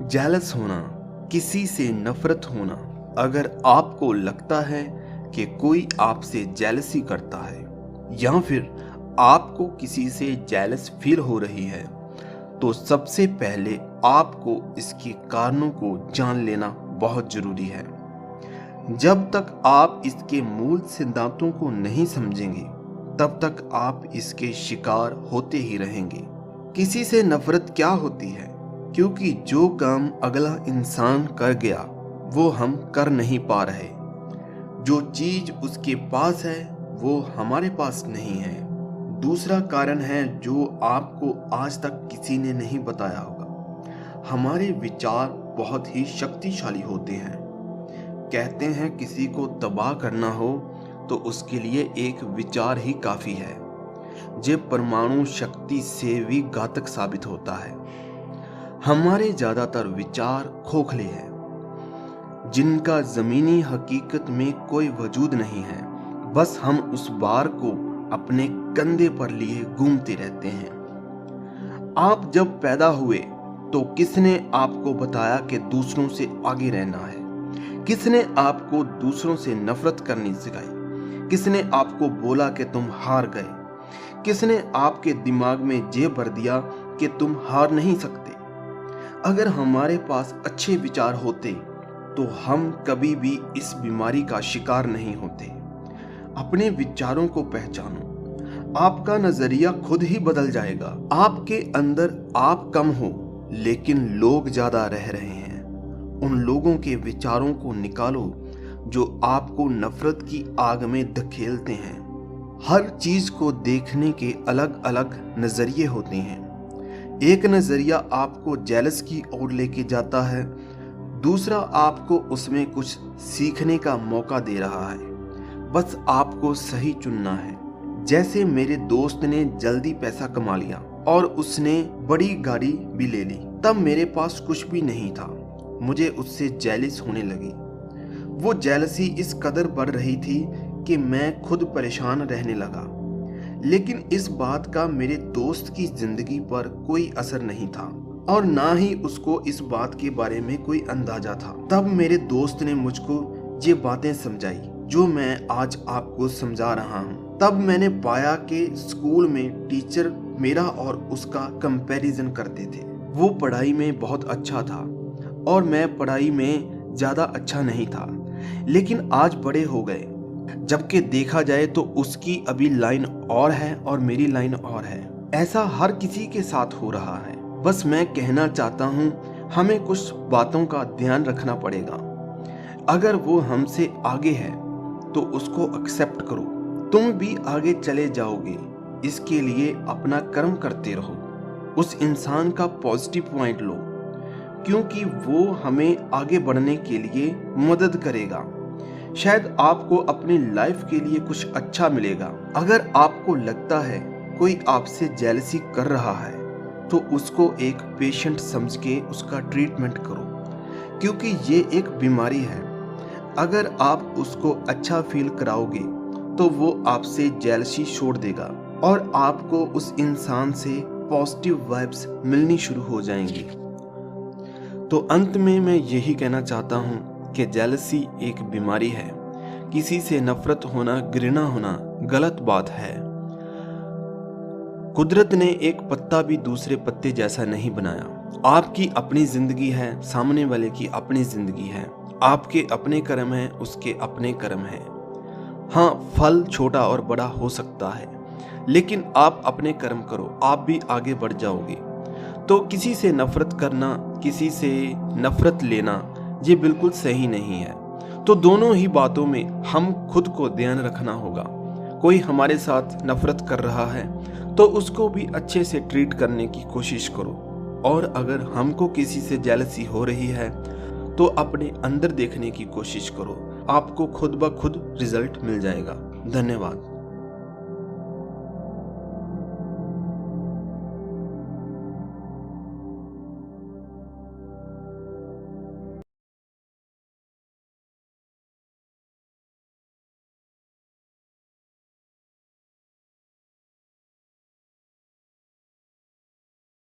Jealous होना, किसी से नफरत होना। अगर आपको लगता है कि कोई आपसे जेलसी करता है या फिर आपको किसी से जेलस फील हो रही है, तो सबसे पहले आपको इसके कारणों को जान लेना बहुत जरूरी है। जब तक आप इसके मूल सिद्धांतों को नहीं समझेंगे, तब तक आप इसके शिकार होते ही रहेंगे। किसी से नफरत क्या होती है? क्योंकि जो काम अगला इंसान कर गया वो हम कर नहीं पा रहे। जो चीज उसके पास है वो हमारे पास नहीं है। दूसरा कारण है जो आपको आज तक किसी ने नहीं बताया होगा। हमारे विचार बहुत ही शक्तिशाली होते हैं। कहते हैं किसी को तबाह करना हो तो उसके लिए एक विचार ही काफी है। ये परमाणु शक्ति से भी घातक साबित होता है। हमारे ज्यादातर विचार खोखले हैं, जिनका जमीनी हकीकत में कोई वजूद नहीं है। बस हम उस बार को अपने कंधे पर लिए घूमते रहते हैं। आप जब पैदा हुए तो किसने आपको बताया कि दूसरों से आगे रहना है? किसने आपको दूसरों से नफरत करनी सिखाई? किसने आपको बोला कि तुम हार गए? किसने आपके दिमाग में ये भर दिया कि तुम हार नहीं सकते? अगर हमारे पास अच्छे विचार होते तो हम कभी भी इस बीमारी का शिकार नहीं होते। अपने विचारों को पहचानो, आपका नजरिया खुद ही बदल जाएगा। आपके अंदर आप कम हो लेकिन लोग ज्यादा रह रहे हैं। उन लोगों के विचारों को निकालो जो आपको नफरत की आग में धकेलते हैं। हर चीज को देखने के अलग अलग नजरिए होते हैं। एक नजरिया आपको जेलस की ओर लेके जाता है, दूसरा आपको उसमें कुछ सीखने का मौका दे रहा है। बस आपको सही चुनना है। जैसे मेरे दोस्त ने जल्दी पैसा कमा लिया और उसने बड़ी गाड़ी भी ले ली, तब मेरे पास कुछ भी नहीं था। मुझे उससे जेलस होने लगी। वो जेलसी इस कदर बढ़ रही थी कि मैं खुद परेशान रहने लगा। लेकिन इस बात का मेरे दोस्त की जिंदगी पर कोई असर नहीं था और ना ही उसको इस बात के बारे में कोई अंदाजा था। तब मेरे दोस्त ने मुझको ये बातें समझाई जो मैं आज आपको समझा रहा हूँ। तब मैंने पाया कि स्कूल में टीचर मेरा और उसका कंपैरिजन करते थे। वो पढ़ाई में बहुत अच्छा था और मैं पढ़ाई में ज्यादा अच्छा नहीं था। लेकिन आज बड़े हो गए, जबकि देखा जाए तो उसकी अभी लाइन और है और मेरी लाइन और है। ऐसा हर किसी के साथ हो रहा है। बस मैं कहना चाहता हूँ, हमें कुछ बातों का ध्यान रखना पड़ेगा। अगर वो हमसे आगे है तो उसको एक्सेप्ट करो। तुम भी आगे चले जाओगे। इसके लिए अपना कर्म करते रहो। उस इंसान का पॉजिटिव पॉइंट लो, क्योंकि वो हमें आगे बढ़ने के लिए मदद करेगा। शायद आपको अपनी लाइफ के लिए कुछ अच्छा मिलेगा। अगर आपको लगता है कोई आपसे जेलसी कर रहा है तो उसको एक पेशेंट समझ के उसका ट्रीटमेंट करो, क्योंकि ये एक बीमारी है। अगर आप उसको अच्छा फील कराओगे तो वो आपसे जेलसी छोड़ देगा और आपको उस इंसान से पॉजिटिव वाइब्स मिलनी शुरू हो जाएंगी। तो अंत में मैं यही कहना चाहता हूँ कि जेलसी एक बीमारी है। किसी से नफरत होना, घृणा होना गलत बात है। कुदरत ने एक पत्ता भी दूसरे पत्ते जैसा नहीं बनाया। आपकी अपनी जिंदगी है, सामने वाले की अपनी जिंदगी है। आपके अपने कर्म है, उसके अपने कर्म है। हाँ, फल छोटा और बड़ा हो सकता है, लेकिन आप अपने कर्म करो, आप भी आगे बढ़ जाओगे। तो किसी से नफरत करना, किसी से नफरत लेना, ये बिल्कुल सही नहीं है। तो दोनों ही बातों में हम खुद को ध्यान रखना होगा। कोई हमारे साथ नफरत कर रहा है तो उसको भी अच्छे से ट्रीट करने की कोशिश करो। और अगर हमको किसी से जेलसी हो रही है तो अपने अंदर देखने की कोशिश करो। आपको खुद ब खुद रिजल्ट मिल जाएगा। धन्यवाद।